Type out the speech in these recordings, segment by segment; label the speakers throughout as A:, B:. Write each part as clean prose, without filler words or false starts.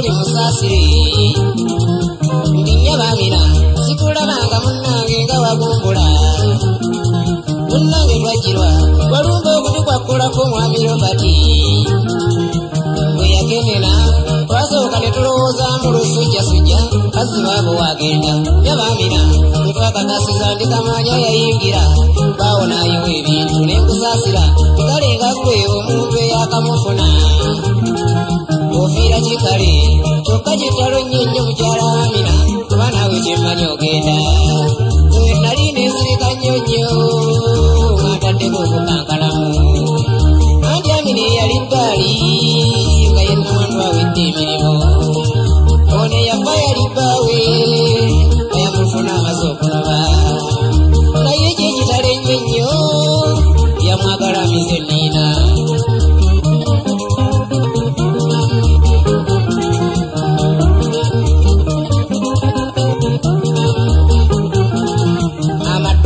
A: oli musasire ndinya bamina sikulabanga munnange nga wagumbula munnange lwajirwa walumba okuti kwakolako mwami Robert bwe yagenera twasooka ne tulowooza mu lusujjasujja kazi baabo wagenda yabamina bwe twakakasiza ndikamanya yayingira bawonayo ebintu nenkusaasira kale nga gwe omuntu eyakamufuna ofiira kikale kyokka kitalo nnyo nnyo mukyala Amina kuba naawe kyemmanyi ogenda we nali nensirika nnyo nnyo ng'ataddeko okukankalamu anti Amina eyali bbaali nga yenna wantu awedde emirimu ono eyafa yali bbaawe nga yamufuna amaze okunoba naye ekyo ekitalo ennyo nnyo yamwagala amize nniina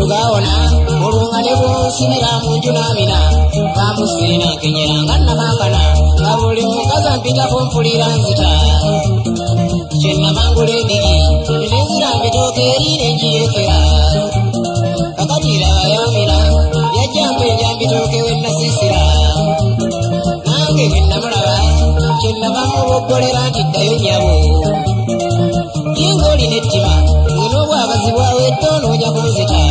A: gawona mulunga ne bwonsibira mu nju n'Amina bamusiina nkenyera nga nnamakana nga buli mukazi ampitako mpulira nzita kyennamangula endigi nenzira mbitooka eri nengirekera kakati raba y'Amina yajja mpenja mbitooke we nasisira nange bwe namulaba kyennamamuboggolera nti ddayo nnyabo yinga olina ettima ng'ina obwabazi bwawe toonoonya kunzita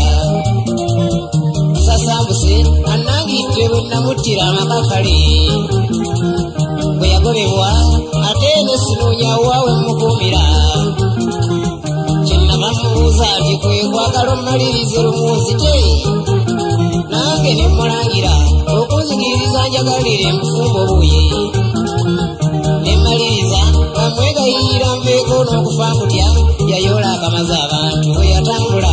A: sasambuse annangidde bwe namuttira amakakale bwe yagobebwa ate ne sinoonya waawe mukuumira kyennava mubuuza nti kwe kwagala ommalirize lumunzite nange ne mulangira okunzikiririza njagalire mufumba obuuyi ne mmaliriza bamwegayirira nveeko n'okufa nkutya yayoola akamaze abantu bwe yatambula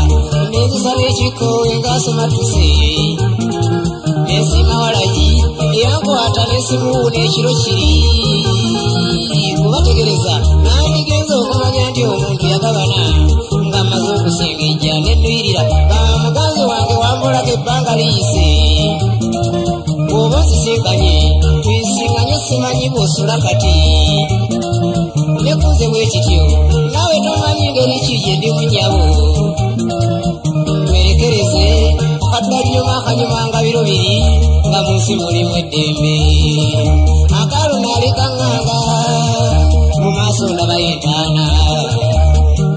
A: nenzisaba ekikoowe ng'asomatuse nensima walagi eyankwata nesimuwuuna ekiro kiri kubategereza nandigenza okumanya nti omuntu yagabana ng'amaze okusengejja nennuyirira bamuganzi wange wambulako ebbanga liyise bw'oba nsisinkanye tuyisinkanye simanyi bw'osula kati nekunze bwe kityo naawe tomanyi ngeri ki gye ndi munnyabo twerekereze kaddanyuma akanyuma nga biro biri nga mu nsi mulimu eddembe akaalo naaleka ŋŋanga mu maaso ndabayo entaana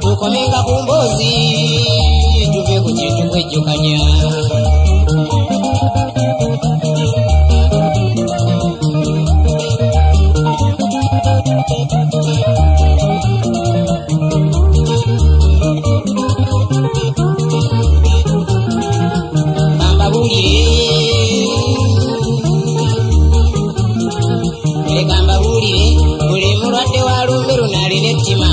A: tukomenga ku mboozi tuve ku kintu kwejjukanya buli mulwadde wa lumberu naalina ettima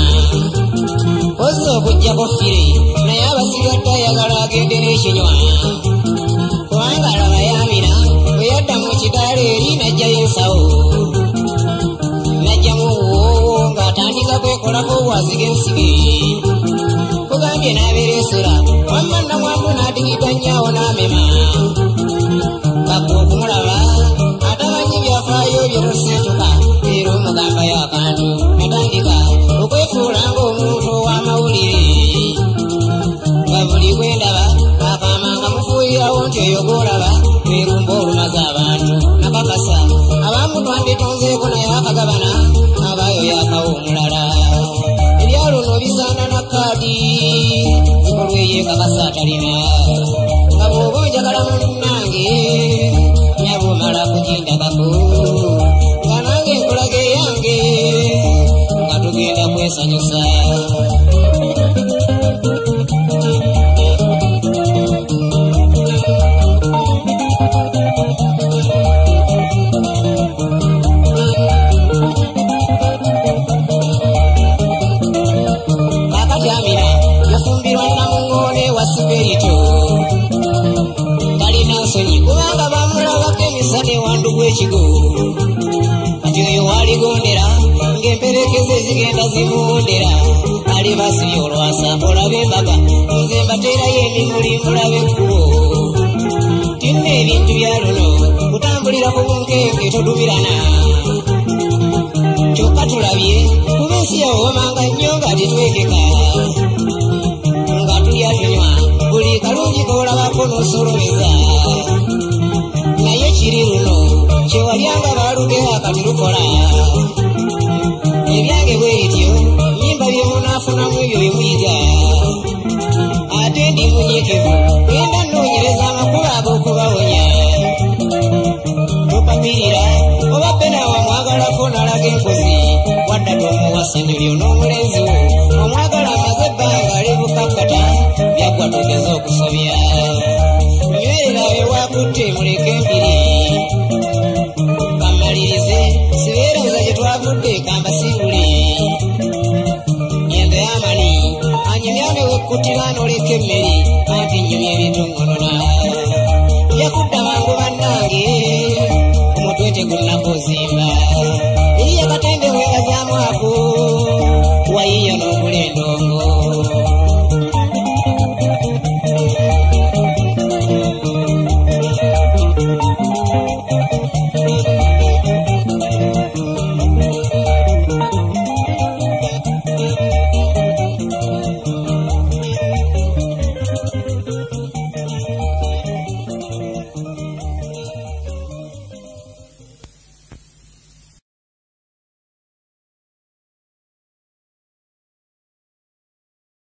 A: ozza okuggyako fire naye abasigadde ayagala agende n'ekinywa kubanga laba y'Amina bwe yadda mu kidaala eri n'ajjayo ensawo n'ajjamu obuwoowo ng'atandika kwekolako obwaziga ensige kugambye n'abeereesera wamma nnamwandu n'adigita nnyaawo n'amema bakka okumulaba atamanyi byafaayo byemuseetuka era omugambayo akantu natandika okwefuula ng'omuntu ow'amawulire nga buli bwe ndaba akamanga mufuuyirawo nti oyo gw'olaba lwerumba olumaze abantu nakakasa abamu twanditonzeeko naye akagabana abaayo yakawo omulala erya luno bisaana na kaadi zikolweyo ekakasa atalina nga bw'oba onjagala munnange nyaba omala kugindagako nga nange nkulaga eyange nga tugenda kwesanyusa kakati Amina yafumbirwa namuŋŋoone wa siperito talina nsonyi kubanga bamulabako emisana ewandu gw'ekigo kati oyo waligondera ng'emperekeze zigenda zimuwondera ali basiri olwasa olaba embaga nze mbateerayo emimuli mulabe ekkubo tinna ebintu bya luno kutambulira ku bunkenke todumirana kyokka tulabye kuba ensi yawomanga nnyo nga titwekeka nga tulya tunywa buli kalungi koolabako n'osolobeza naye kiri luno kyewalyanga baalugeha kati lukola ebyange bwe bityo nyimba bye munaafunamu ebyo bye muyiga ate ndi munyiikivu genda nnoonyereza amakulu ag'okubawonya topapirira oba pena wamwagalako nalaga enkozi wadda tomuwasanjulyo n'omulenzi wo omwagala amaze ebbanga alibukakkata byaggwa tugeza okusobya nywerera be wakutte muleke embiri kamalirize sibeereza gye twavudde kambasiibule nyende amani anyumyame wekkutira n'oleka emmeri anti nnyumya ebintongonona yakudda mangu bannange omutwe tegunnakuzimba eriya katende weegazaamu ako